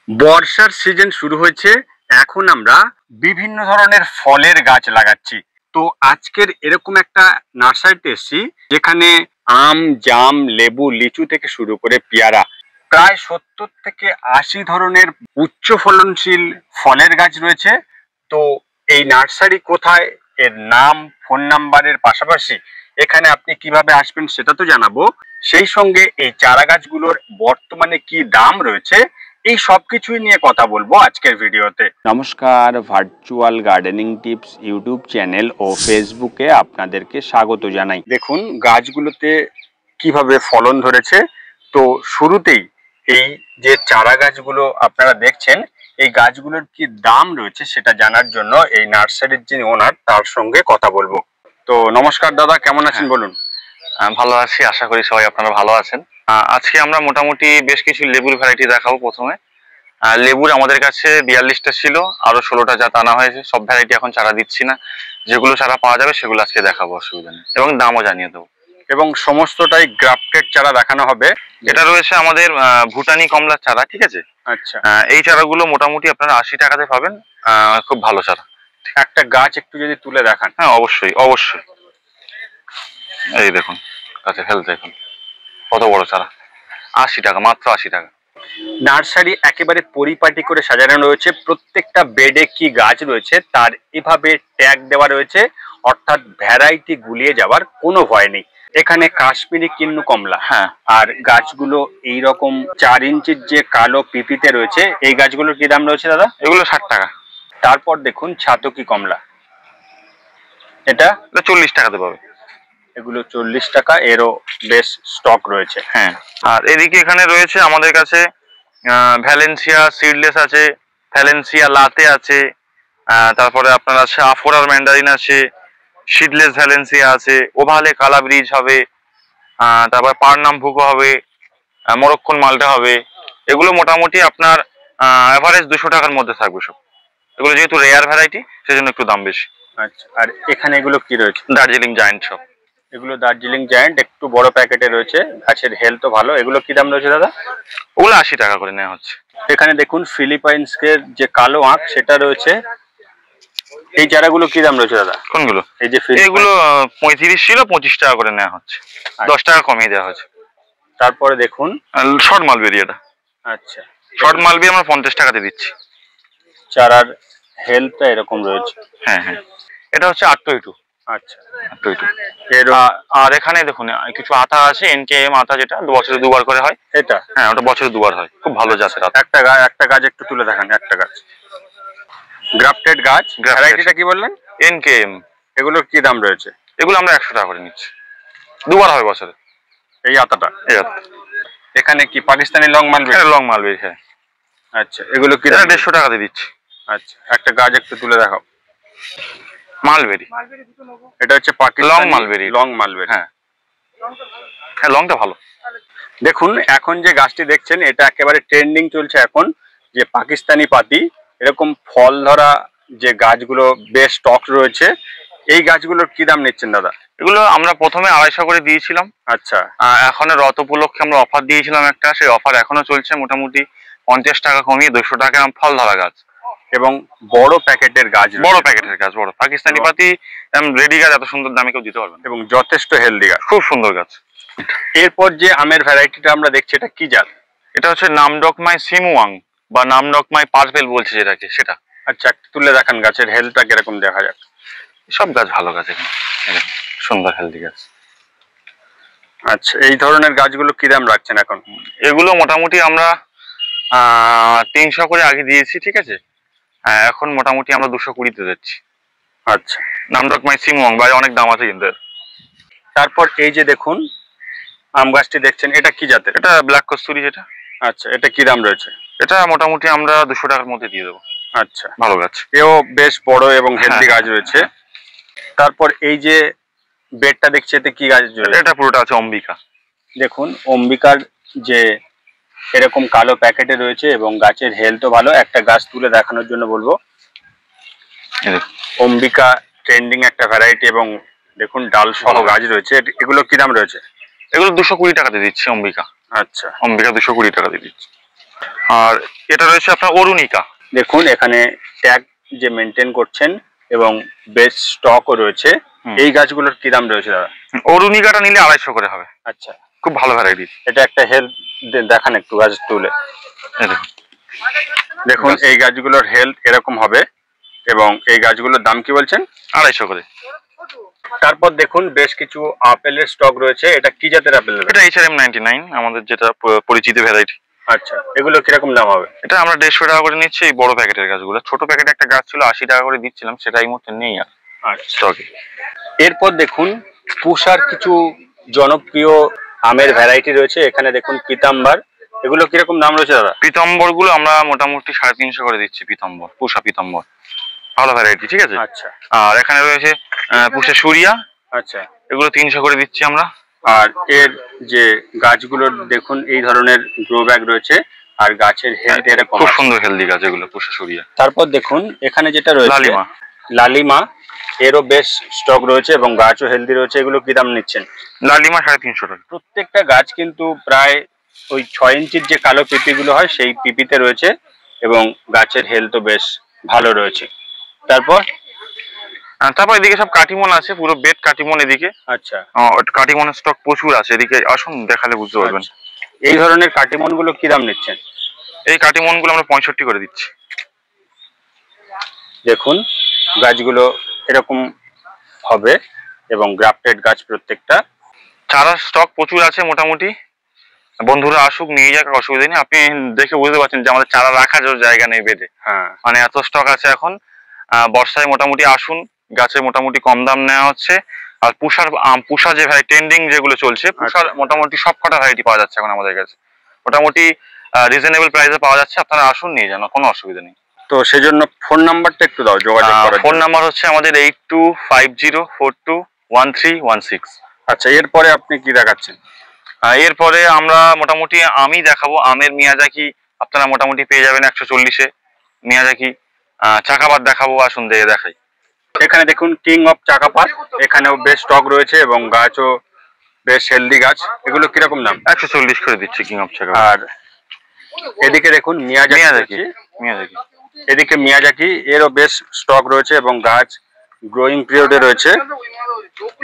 বর্ষার সিজন শুরু হয়েছে। এখন আমরা বিভিন্ন ধরনের ফলের গাছ লাগাচ্ছি। তো আজকের এরকম একটা নার্সারিতে এসেছি যেখানে আম, জাম, লেবু, লিচু থেকে শুরু করে পেয়ারা প্রায় 70 থেকে 80 ধরনের উচ্চ ফলনশীল ফলের গাছ রয়েছে। তো এই নার্সারি কোথায়, এর নাম, ফোন নাম্বারের পাশাপাশি এখানে আপনি কিভাবে আসবেন সেটা তো জানাবো। সেই সঙ্গে এই চারা গাছগুলোর বর্তমানে কি দাম রয়েছে, এই সবকিছুই নিয়ে কথা বলবো আজকের ভিডিওতে। নমস্কার, virtual gardening tips YouTube channel ও ফেসবুকে আপনাদেরকে স্বাগত জানাই। দেখুন গাছগুলোতে কিভাবে ফলন ধরেছে। তো শুরুতেই এই যে চারা গাছগুলো আপনারা দেখছেন, এই গাছগুলোর কি দাম রয়েছে সেটা জানার জন্য এই নার্সারির যিনি ওনার তার সঙ্গে কথা বলবো। তো নমস্কার দাদা, কেমন আছেন বলুন? ভালো আছি, আশা করি সবাই আপনারা ভালো আছেন। আজকে আমরা মোটামুটি বেশ কিছু লেবুর ভ্যারাইটি দেখাবো। প্রথমে লেবুর আমাদের কাছে 42টা ছিল, আরো 16টা জাত আনা হয়েছে। সব ভ্যারাইটি এখন চারা দিচ্ছি না, যেগুলো চারা পাওয়া যাবে সেগুলো আজকে দেখাবো, অসুবিধা নেই, এবং দামও জানিয়ে দেবো। এবং সমস্তটাই গ্রাফটেড চারা দেখানো হবে। এটা রয়েছে আমাদের ভুটানি কমলার চারা, ঠিক আছে। আচ্ছা, এই চারাগুলো মোটামুটি আপনারা 80 টাকাতে পাবেন। খুব ভালো চারা। একটা গাছ একটু যদি তুলে দেখান। হ্যাঁ, অবশ্যই অবশ্যই। এই দেখুন গাছে ফেল, দেখুন কত বড় চারা। 80 টাকা, মাত্র 80 টাকা। নার্সারি একেবারে পরিপাটি করে সাজানো রয়েছে। প্রত্যেকটা বেডে কি গাছ রয়েছে তার এভাবে ট্যাগ দেওয়া রয়েছে, অর্থাৎ ভ্যারাইটি গুলিয়ে যাওয়ার কোনো ভয় নেই। এখানে কাশ্মীরি কিন্নু কমলা, হ্যাঁ, আর গাছগুলো এইরকম 4 ইঞ্চির যে কালো পিপিতে রয়েছে, এই গাছগুলোর কি দাম রয়েছে দাদা? এগুলো 60 টাকা। তারপর দেখুন ছাতকি কমলা, এটা 40 টাকাতে পাবে। এগুলো 40 টাকা, এরও বেশ স্টক রয়েছে। হ্যাঁ, আর এদিকে এখানে রয়েছে আমাদের কাছে ভ্যালেন্সিয়া সিডলেস আছে, ভ্যালেন্সিয়া লাতে আছে, তারপরে আপনার আছে আফোরার ম্যান্ডারিন আছে, সিডলেস ভ্যালেন্সিয়া আছে, ওভালে কালা ব্রিজ হবে, তারপর পারনাম ভুকো হবে, মরক্কন মালটা হবে। এগুলো মোটামুটি আপনার এভারেজ 200 টাকার মধ্যে থাকবে সব। এগুলো যেহেতু রেয়ার ভ্যারাইটি সেজন্য একটু দাম বেশি। আচ্ছা, আর এখানে এগুলো কি রয়েছে? দার্জিলিং জায়ান্ট সব। এগুলো দার্জিলিং জায়ান্ট, একটু বড় প্যাকেটে রয়েছে, গাছের হেলথও ভালো। এগুলো কি দাম রয়েছে দাদা? ওগুলো 80 টাকা করে নেওয়া হচ্ছে। এখানে দেখুন ফিলিপাইন্সের যে কালো আঁখ সেটা রয়েছে। এই চারাগুলো কি দাম রয়েছে দাদা? কোনগুলো? এই যে এগুলো 35 ছিল, 25 টাকা করে নেওয়া হচ্ছে, 10 টাকা কমিয়ে দেওয়া হয়েছে। তারপরে দেখুন শর্ট মালবেরি, এটা আচ্ছা, শর্ট মালবেরি আমরা 50 টাকাতে দিচ্ছি। চারার হেলথটা এরকম রয়েছে। হ্যাঁ হ্যাঁ, এটা হচ্ছে 822। আচ্ছা, 822। আর এখানে দেখুন কিছু আতা আছে, এনকেএম আতা, যেটা বছরে দুবার করে হয়। এটা হ্যাঁ, ওটা বছরে দুবার হয়, খুব ভালো জাতের আতা। একটা গাছ একটু তুলে দেখান। একটা গাছ গ্রাফটেড গাছ, ভ্যারাইটিটা কি বললেন? এনকেএম। এগুলোর কি দাম রয়েছে? এগুলো আমরা 100 টাকা করে নিচ্ছি, দুবার হয় বছরে। এই আতাটা, এই আতা। এখানে কি Pakistani long mulberry? Long mulberry, হ্যাঁ। আচ্ছা, এগুলো কি? 150 টাকাতে দিচ্ছি। আচ্ছা, একটা গাছ একটু তুলে দেখাও। মালবেরি, এটা হচ্ছে Pakistani long mulberry. Long mulberry, হ্যাঁ হ্যাঁ, লংটা ভালো। দেখুন এখন যে গাছটি দেখছেন এটা একেবারে ট্রেন্ডিং চলছে এখন, যে পাকিস্তানি পাতি। এরকম ফল ধরা যে গাছগুলো বেশ স্টক রয়েছে। এই গাছগুলোর কি দাম নিচ্ছেন দাদা? এগুলো আমরা প্রথমে 250 করে দিয়েছিলাম। আচ্ছা, এখন রথ উপলক্ষে আমরা অফার দিয়েছিলাম একটা, সেই অফার এখনো চলছে। মোটামুটি 50 টাকা কমিয়ে 200 টাকা ফল ধরা গাছ, এবং বড় প্যাকেটের গাছ, বড় প্যাকেটের গাছ, বড় পাকিস্তানি পাতি রেডি গাছ। এত সুন্দর দামে কেউ দিতে পারবে না, এবং যথেষ্ট হেলদি গাছ, খুব সুন্দর গাছ। এরপর যে আমের ভ্যারাইটিটা আমরা দেখছি এটা কি জাত? এটা হচ্ছে নামডকমাই সিমুয়াং বা নামডকমাই পার্পেল বলছে যেটাকে, সেটা। আচ্ছা, একটু তুলে দেখান গাছের হেলথটা কিরকম দেখা যাক। সব গাছ ভালো গাছ এখানে, সুন্দর হেলদি গাছ। আচ্ছা, এই ধরনের গাছগুলো কি দাম রাখছেন এখন? এগুলো মোটামুটি আমরা 300 করে আগে দিয়েছি, ঠিক আছে। এখন মোটামুটি আমরা 220-তে দিচ্ছি। আচ্ছা, নামডকমাই সিমুয়াং, ভাই অনেক দাম আছে কিন্তু। তারপর এই যে দেখুন আম গাছটি দেখছেন, এটা কি জাতের? এটা ব্ল্যাক কস্তুরি, যেটা। আচ্ছা, এটা কি দাম রয়েছে? এটা মোটামুটি আমরা 200 টাকার মধ্যে দিয়ে দেবো। আচ্ছা, ভালো গাছ, এও বেশ বড় এবং হেলদি গাছ রয়েছে। তারপর এই যে বেডটা দেখছি, এতে কি গাছ রয়েছে? এটা পুরোটা আছে অম্বিকা। দেখুন অম্বিকার যে এরকম কালো প্যাকেটে রয়েছে এবং গাছের হেলথও ভালো। একটা গাছ তুলে দেখানোর জন্য বলবো। অম্বিকা ট্রেন্ডিং একটা ভ্যারাইটি, এবং দেখুন ডাল সহ গাছ রয়েছে। এগুলো কি দাম রয়েছে? এগুলো 220 টাকাতে দিচ্ছি অম্বিকা। আচ্ছা, অম্বিকা 220 টাকাতে দিচ্ছি। আর এটা রয়েছে আপনার অরুণিকা। দেখুন এখানে ট্যাগ যে মেনটেন করছেন এবং বেস্ট স্টকও রয়েছে। এই গাছগুলোর কি দাম রয়েছে দাদা? অরুণিকাটা নিলে 250 করে হবে। আচ্ছা, খুব ভালো ভ্যারাইটি। এটা একটা হেলথ দেখান একটু গাছ তুলে। দেখুন এই গাছগুলোর হেলথ এরকম হবে এবং এই গাছগুলোর দাম কি বলছেন? 250 করে। তারপর দেখুন বেশ কিছু আপেলের স্টক রয়েছে। এটা কি জাতের আপেল? এটা HRM 99, আমাদের যেটা পরিচিত ভ্যারাইটি। আচ্ছা, এগুলো কিরকম দাম হবে? এটা আমরা 150 টাকা করে নিচ্ছি এই বড় প্যাকেটের গাছগুলো। ছোট প্যাকেটে একটা গাছ ছিল 80 টাকা করে দিচ্ছিলাম, সেটা এই মুহূর্তে নেই আর স্টকে। এরপর দেখুন পুষার কিছু জনপ্রিয় আমের ভ্যারাইটি রয়েছে। এখানে দেখুন পিতাম্বার, এগুলো কিরকম দাম রয়েছে দাদা? পিতাম্বর গুলো আমরা মোটামুটি 350 করে দিচ্ছি। পিতাম্বর, পুষা পিতাম্বর ভালো ভ্যারাইটি, ঠিক আছে। আচ্ছা, আর এখানে রয়েছে পুষা সুরিয়া। আচ্ছা, এগুলো 300 করে দিচ্ছি আমরা। আর এর যে গাছগুলোর দেখুন এই ধরনের গ্রো ব্যাগ রয়েছে আর গাছের হেলথ এরকম খুব সুন্দর হেলদি গাছ এগুলো পুষা সুরিয়া। তারপর দেখুন এখানে যেটা রয়েছে লালিমা, লালিমা, এরও বেশ স্টক রয়েছে এবং গাছও হেলদি রয়েছে। এগুলো কি দাম নিচ্ছেন? লালিমা 350 টাকা। প্রত্যেকটা গাছ কিন্তু প্রায় ওই 6 ইঞ্চির যে কালো পিপিগুলো হয় সেই পিপিতে রয়েছে এবং গাছের হেলথও বেশ ভালো রয়েছে। তারপর এদিকে সব কাটিমন আছে, পুরো বেড কাটিমন এদিকে। আচ্ছা, কাটিমনের স্টক প্রচুর আছে এদিকে, আসুন দেখালে বুঝতে পারবেন। এই ধরনের কাটিমন গুলো কি দাম নিচ্ছেন? এই কাটিমন গুলো আমরা 65 করে দিচ্ছি। দেখুন গাছগুলো এরকম হবে এবং গ্রাফটেড গাছ প্রত্যেকটা। চারার স্টক প্রচুর আছে মোটামুটি, বন্ধুরা আসুক নিয়ে যাক, অসুবিধা নেই। আপনি দেখে বুঝতে পারছেন যে আমাদের চারা রাখার জায়গা নেই বেডে। হ্যাঁ, মানে এত স্টক আছে এখন। বর্ষায় মোটামুটি আসুন, গাছে মোটামুটি কম দাম নেওয়া হচ্ছে। আর পুষা যে ভাই ট্রেন্ডিং যেগুলো চলছে, পুষার মোটামুটি সব কটা ভ্যারাইটি পাওয়া যাচ্ছে এখন আমাদের কাছে। মোটামুটি রিজনেবল প্রাইসে পাওয়া যাচ্ছে, আপনারা আসুন নিয়ে যান, কোনো অসুবিধা নেই। তো সেজন্য ফোন নাম্বারটা একটু দাও যোগাযোগ করার। ফোন নাম্বার হচ্ছে আমাদের 8250421316। আচ্ছা, এরপরে আপনি কি দেখাচ্ছেন? এরপরে আমরা মোটামুটি আমি দেখাবো আমের মিয়াজাকি। আপনারা মোটামুটি পেয়ে যাবেন 140-এ মিয়াজাকি। চাকাপাত দেখাবো, আসুন দিয়ে দেখাই। এখানে দেখুন কিং অফ চাকাপাত, এখানেও বেশ স্টক রয়েছে এবং গাছও বেশ হেলদি গাছ। এগুলো কিরকম দাম? 140 করে দিচ্ছি কিং অফ চাকাপাত। আর এদিকে দেখুন মিয়াজাকি, এদিকে মিয়াজাকি, এরও বেশ স্টক রয়েছে এবং গাছ গ্রোয়িং পিরিয়ডে রয়েছে।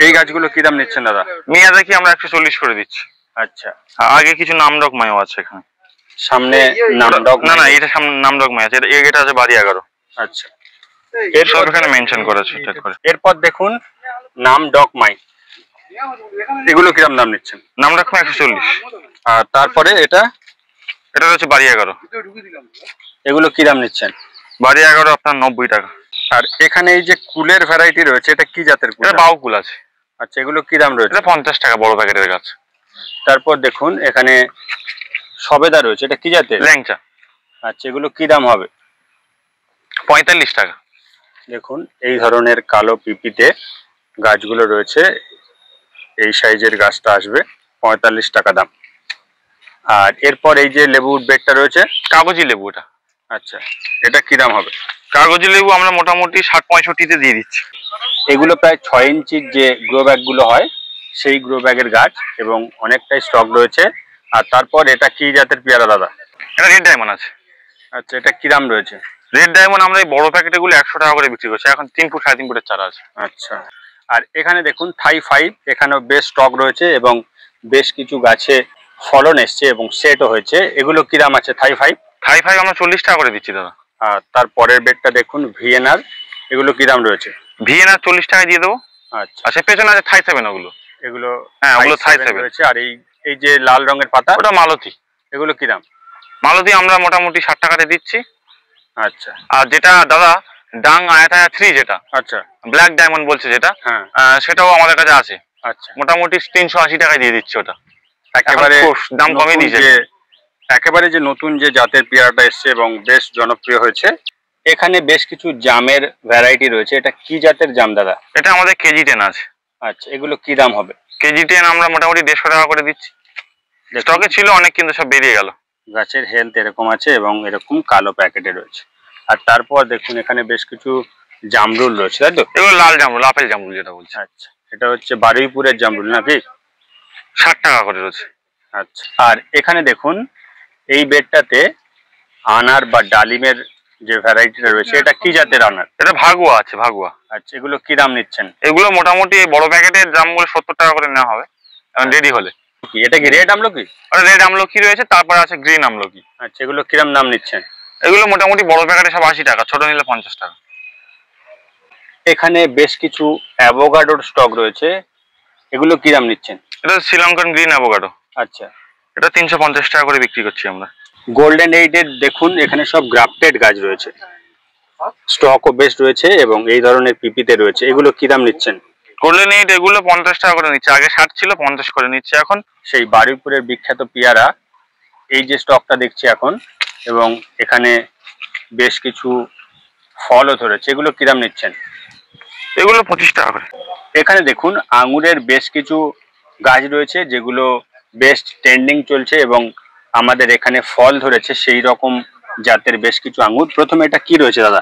এই গাছগুলো কি দাম নিচ্ছেন দাদা? মিয়াজাকি আমরা 140 করে দিচ্ছি। আচ্ছা, আগে কিছু নামডক মায়ও আছে এখানে সামনে। নামডক না, এটা সামনে নামডক মায় আছে, এটা আছে বাড়ি 11। আচ্ছা, এরপর এখানে মেনশন করেছে। এরপর দেখুন নামডক মাই, এগুলো কিরকম দাম নিচ্ছেন? নামডক মাই 140। আর তারপরে এটা হচ্ছে বাড়ি 11। এগুলো কি দাম নিচ্ছেন? বাড়ি 11 আপনার 90 টাকা। আর এখানে এই যে কুলের ভ্যারাইটি রয়েছে, এটা কি জাতের কুল? এটা বাউ কুল আছে। আচ্ছা, এগুলো কি দাম রয়েছে? এটা 50 টাকা বড় প্যাকেটের গাছ। তারপর দেখুন এখানে সবেদা রয়েছে, এটা কি জাতের? ল্যাংচা। আচ্ছা, এগুলো কি দাম হবে? 45 টাকা। দেখুন এই ধরনের কালো পিপিতে গাছগুলো রয়েছে, এই সাইজের গাছটা আসবে 45 টাকা দাম। আর এরপর এই যে লেবুর বেডটা রয়েছে, কাগজি লেবু এটা। আচ্ছা, এটা কি দাম হবে? কাগজি লেবু আমরা মোটামুটি 60-65-তে দিয়ে দিচ্ছি। এগুলো প্রায় 6 ইঞ্চির যে গ্রো ব্যাগ গুলো হয় সেই গ্রো ব্যাগের গাছ এবং অনেকটাই স্টক রয়েছে। আর তারপর এটা কি জাতের পেয়ারা দাদা? এটা রেড ডায়মন্ড আছে। আচ্ছা, এটা কি দাম রয়েছে? রেড ডায়মন্ড আমরা এই বড় প্যাকেটে গুলো 100 টাকা করে বিক্রি করছি, এখন 3 ফুট 3.5 ফুটের চারা আছে। আচ্ছা, আর এখানে দেখুন থাই 5, এখানেও বেশ স্টক রয়েছে এবং বেশ কিছু গাছে ফলন এসছে এবং সেটও হয়েছে। এগুলো কি দাম আছে থাই 5? থাই 5 আমরা 40 টাকা করে দিচ্ছি দাদা। আর তারপরের বেডটা দেখুন ভিএনআর, এগুলো কি দাম রয়েছে? ভিএনআর 40 টাকা দিয়ে দেবো। আচ্ছা, আচ্ছা, পেছনে আছে থাই 7 ওগুলো। এগুলো হ্যাঁ, ওগুলো থাই 7 রয়েছে। আর এই যে লাল রঙের পাতা, ওটা মালতী। এগুলো কি দাম? মালতী আমরা মোটামুটি 60 টাকাতে দিচ্ছি। আচ্ছা, আর যেটা দাদা ডাং আয়াতায়া 3 যেটা, আচ্ছা, ব্ল্যাক ডায়মন্ড বলছে যেটা, হ্যাঁ, সেটাও আমাদের কাছে আছে। আচ্ছা, মোটামুটি 380 টাকায় দিয়ে দিচ্ছি ওটা। একেবারে দাম কমে দিয়েছে। একেবারে যে নতুন যে জাতের পেয়ারাটা এসছে এবং বেশ জনপ্রিয় হয়েছে। এখানে বেশ কিছু জামের ভ্যারাইটি রয়েছে, এটা কি জাতের জাম দাদা? এটা আমাদের কেজি 10 আছে। আচ্ছা, এগুলো কি দাম হবে? কেজি 10 আমরা মোটামুটি 150 টাকা করে দিচ্ছি। স্টকে ছিল অনেক, কিন্তু সব বেরিয়ে গেল। গাছের হেলথ এরকম আছে এবং এরকম কালো প্যাকেটে রয়েছে। আর তারপর দেখুন এখানে বেশ কিছু জামরুল রয়েছে, তাই তো? এগুলো লাল জামরুল, আপেল জামরুল যেটা বলছে। আচ্ছা, এটা হচ্ছে বারুইপুরের জামরুল নাকি? 60 টাকা করে রয়েছে। আচ্ছা, আর এখানে দেখুন এই বেডটাতে আনার বা ডালিমের যে ভ্যারাইটিটা রয়েছে, এটা কি জাতের আনার? এটা ভাগুয়া আছে, ভাগুয়া। আচ্ছা, এগুলো কি দাম নিচ্ছেন? এগুলো মোটামুটি বড় প্যাকেটের দামগুলো 70 টাকা করে নেওয়া হবে রেডি হলে। এটা কি রেড আমলকি? রেড আমলকি রয়েছে, তারপরে আছে গ্রিন আমলকি। আচ্ছা, এগুলো কিরম দাম নিচ্ছেন? এগুলো মোটামুটি বড় প্যাকেটে সব 80 টাকা, ছোট নিলে 50 টাকা। এখানে বেশ কিছু অ্যাভোকাডোর স্টক রয়েছে, এগুলো কি দাম নিচ্ছেন? এটা শ্রীলঙ্কান গ্রিন অ্যাভোকাডো। আচ্ছা, এটা 350 টাকা করে বিক্রি করছি আমরা। গোল্ডেন এইডের দেখুন এখানে সব গ্রাফটেড গাছ রয়েছে, স্টকও বেশ রয়েছে এবং এই ধরনের পিপিতে রয়েছে, এগুলো কি দাম নিচ্ছেন? গোল্ডেন এইট এগুলো 50 টাকা করে নিচ্ছে, আগে 60 ছিল, 50 করে নিচ্ছে এখন। সেই বারুইপুরের বিখ্যাত পেয়ারা, এই যে স্টকটা দেখছি এখন, এবং এখানে বেশ কিছু ফলও ধরেছে, এগুলো কি দাম নিচ্ছেন? এগুলো 25 টাকা করে। এখানে দেখুন আঙুরের বেশ কিছু গাছ রয়েছে যেগুলো বেশ ট্রেন্ডিং চলছে এবং আমাদের এখানে ফল ধরেছে সেই রকম জাতের বেশ কিছু আঙুর। প্রথমে এটা কি রয়েছে দাদা?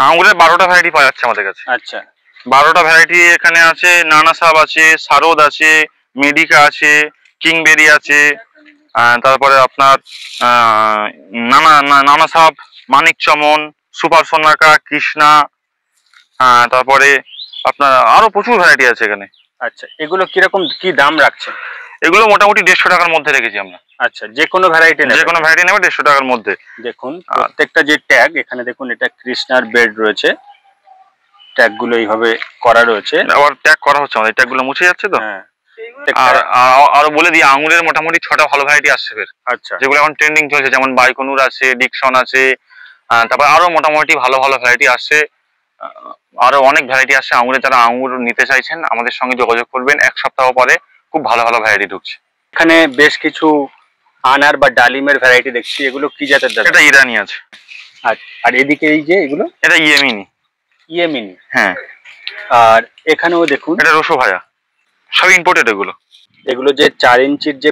আঙুরের 12টা ভ্যারাইটি পাওয়া যাচ্ছে আমাদের কাছে। আচ্ছা, 12টা ভ্যারাইটি এখানে আছে। নানাসাব আছে, সারদ আছে, মেডিকা আছে, কিংবেরি আছে, তারপরে আপনার নানাসাব, মানিক চমন, সুপার সোনাকা, কৃষ্ণা, তারপরে আপনার আরো প্রচুর ভ্যারাইটি আছে এখানে। আচ্ছা, এগুলো কিরকম কি দাম রাখছে? এগুলো মোটামুটি 150 টাকার মধ্যে রেখেছি আমরা। আচ্ছা, যে কোনো ভ্যারাইটি নেবে? যে কোনো ভ্যারাইটি নেবে 150 টাকার মধ্যে। দেখুন প্রত্যেকটা যে ট্যাগ এখানে দেখুন, এটা কৃষ্ণার বেড রয়েছে, ট্যাগগুলো এইভাবে করা রয়েছে, আবার ট্যাগ করা হচ্ছে, আমাদের ট্যাগগুলো মুছে যাচ্ছে তো। হ্যাঁ, আর আরো বলে দিই, আঙুরের মোটামুটি 6টা ভালো ভ্যারাইটি আসছে ফের। আচ্ছা, যেগুলো এখন ট্রেন্ডিং চলছে, যেমন বাইকনুর আছে, ডিকশন আছে, তারপর আরো মোটামুটি ভালো ভালো ভ্যারাইটি আসছে। আরো অনেক ভ্যারাইটি আসছে আঙুরে। যারা আঙুর নিতে চাইছেন আমাদের সঙ্গে যোগাযোগ করবেন, 1 সপ্তাহ পরে খুব ভালো ভালো ভ্যারাইটি ঢুকছে। এখানে বেশ কিছু আনার বা ডালিমের ভ্যারাইটি দেখছি, এগুলো কি জাতের দাদা? এটা ইরানি আছে। আর এদিকে এই যে এগুলো? এটা ইয়েমিনি। ইয়েমেনি? হ্যাঁ। আর এখানেও দেখুন, এটা রসো ভায়া, সব ইম্পোর্টেড এগুলো। এগুলো যে 4 ইঞ্চির যে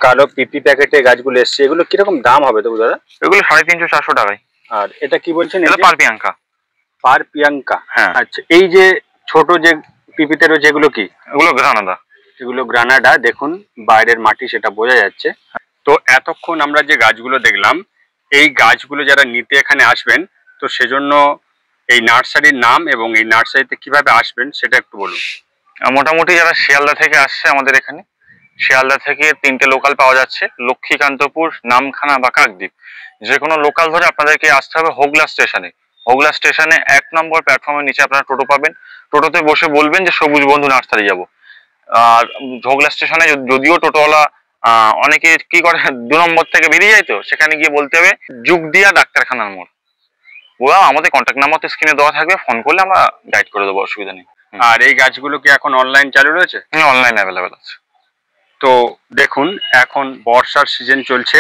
কালো পিপি প্যাকেটে গাছগুলো এসছে, এগুলো কিরকম দাম হবে তবু দাদা? এগুলো 350-400 টাকায়। আর এটা কি বলছেন? এটা পার পিয়াঙ্কা। পার পিয়াঙ্কা? হ্যাঁ। আচ্ছা, এই যে ছোট যে পিপিতে রয়েছে এগুলো কি? এগুলো গ্রানাদা। এগুলো গ্রানাডা। দেখুন বাইরের মাটি সেটা বোঝা যাচ্ছে। তো এতক্ষণ আমরা যে গাছগুলো দেখলাম, এই গাছগুলো যারা নিতে এখানে আসবেন, তো সেজন্য এই নার্সারির নাম এবং এই নার্সারিতে কিভাবে আসবেন সেটা একটু বলুন। মোটামুটি যারা শিয়ালদা থেকে আসছে আমাদের এখানে, শিয়ালদা থেকে 3টে লোকাল পাওয়া যাচ্ছে, লক্ষ্মীকান্তপুর, নামখানা বা কাকদ্বীপ। যে কোনো লোকাল ধরে আপনাদেরকে আসতে হবে হোগলা স্টেশনে। হোগলা স্টেশনে 1 নম্বর প্ল্যাটফর্মের নিচে আপনারা টোটো পাবেন। টোটোতে বসে বলবেন যে সবুজ বন্ধু নার্সারি যাব। আর হোগলা স্টেশনে যদিও টোটোওয়ালা অনেকে কি করে 2 নম্বর থেকে বেরিয়ে যায়, তো সেখানে গিয়ে বলতে হবে যুগদিয়া ডাক্তারখানার মোড়। ওরা আমাদের কন্ট্যাক্ট নাম্বার তো স্ক্রিনে দেওয়া থাকবে, ফোন করলে আমরা গাইড করে দেবো, অসুবিধা নেই। আর এই গাছগুলো কি এখন অনলাইন চালু রয়েছে? হ্যাঁ, অনলাইন অ্যাভেলেবেল আছে। তো দেখুন এখন বর্ষার সিজন চলছে,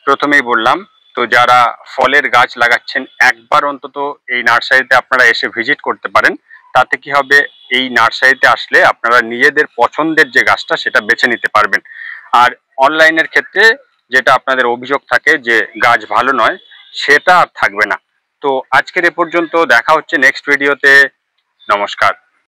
প্রথমেই বললাম, তো যারা ফলের গাছ লাগাচ্ছেন একবার অন্তত এই নার্সারিতে আপনারা এসে ভিজিট করতে পারেন। তাতে কি হবে, এই নার্সারিতে আসলে আপনারা নিজেদের পছন্দের যে গাছটা সেটা বেছে নিতে পারবেন। আর অনলাইনের ক্ষেত্রে যেটা আপনাদের অভিযোগ থাকে যে গাছ ভালো নয়, সেটা আর থাকবে না। তো আজকের এ পর্যন্ত, দেখা হচ্ছে নেক্সট ভিডিওতে। নমস্কার।